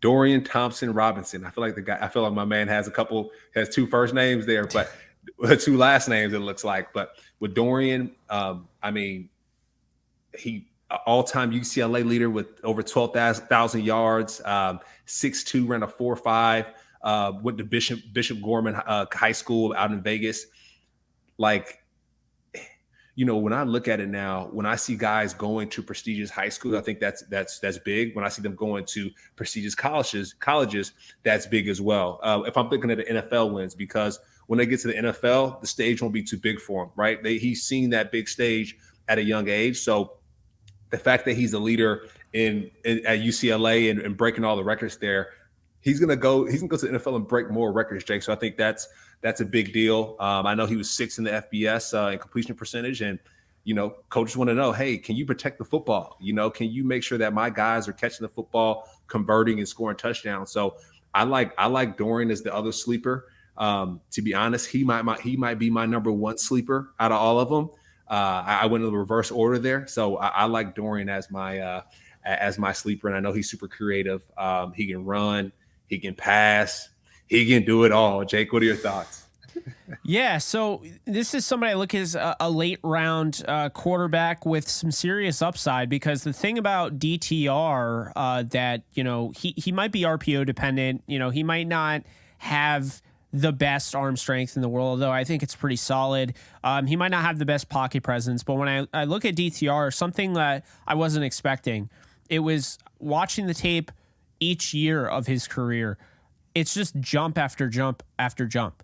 Dorian Thompson-Robinson. I feel like my man has two first names there, but two last names, it looks like. But with Dorian, I mean, he all-time UCLA leader with over 12,000 yards, 6'2", ran a 4.5, went to Bishop Gorman High School out in Vegas. Like, when I look at it now, when I see guys going to prestigious high school, I think that's big. When I see them going to prestigious colleges, that's big as well. If I'm looking at the NFL wins, because when they get to the NFL, the stage won't be too big for him, right? He's seen that big stage at a young age. So the fact that he's a leader at UCLA and breaking all the records there, he's gonna go to the NFL and break more records, Jake. So I think that's a big deal. I know he was 6th in the FBS in completion percentage, and coaches want to know, hey, can you protect the football? Can you make sure that my guys are catching the football, converting and scoring touchdowns? So I like Dorian as the other sleeper. To be honest, he might be my number one sleeper out of all of them. I went in the reverse order there, so I like Dorian as my sleeper, and I know he's super creative. He can run, he can pass, he can do it all. Jake, what are your thoughts? Yeah, so this is somebody I look at as a late round quarterback with some serious upside, because the thing about DTR that he might be RPO dependent. He might not have the best arm strength in the world, though I think it's pretty solid. He might not have the best pocket presence, but when I look at DTR, something that I wasn't expecting, it was watching the tape each year of his career. It's just jump after jump after jump.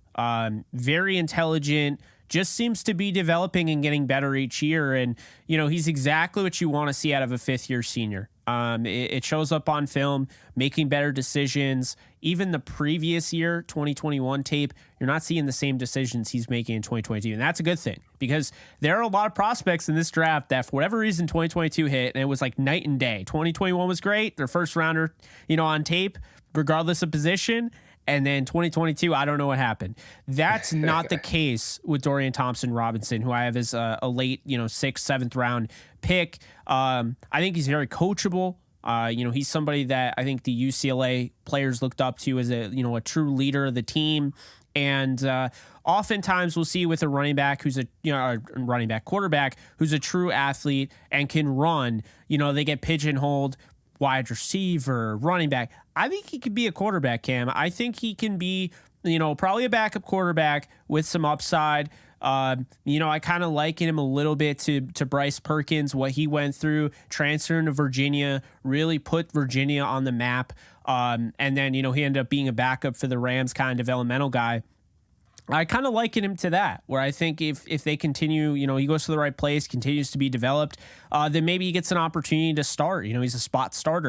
Very intelligent, just seems to be developing and getting better each year. And, he's exactly what you want to see out of a fifth-year senior. It shows up on film, making better decisions. Even the previous year, 2021 tape, you're not seeing the same decisions he's making in 2022. And that's a good thing, because there are a lot of prospects in this draft that, for whatever reason, 2022 hit, and it was like night and day. 2021 was great. Their first rounder, on tape, regardless of position. And then 2022, I don't know what happened. That's not the case with Dorian Thompson-Robinson, who I have as a late, 6th, 7th round pick. I think he's very coachable. He's somebody that I think the UCLA players looked up to as a true leader of the team. And oftentimes we'll see with a running back who's quarterback who's a true athlete and can run, they get pigeonholed wide receiver, running back. I think he could be a quarterback, Cam. I think he can be, probably a backup quarterback with some upside. I kind of liken him a little bit to Bryce Perkins, what he went through transferring to Virginia, really put Virginia on the map. And then, he ended up being a backup for the Rams, kind of developmental guy. I kind of liken him to that, where I think if they continue, he goes to the right place, continues to be developed, then maybe he gets an opportunity to start. He's a spot starter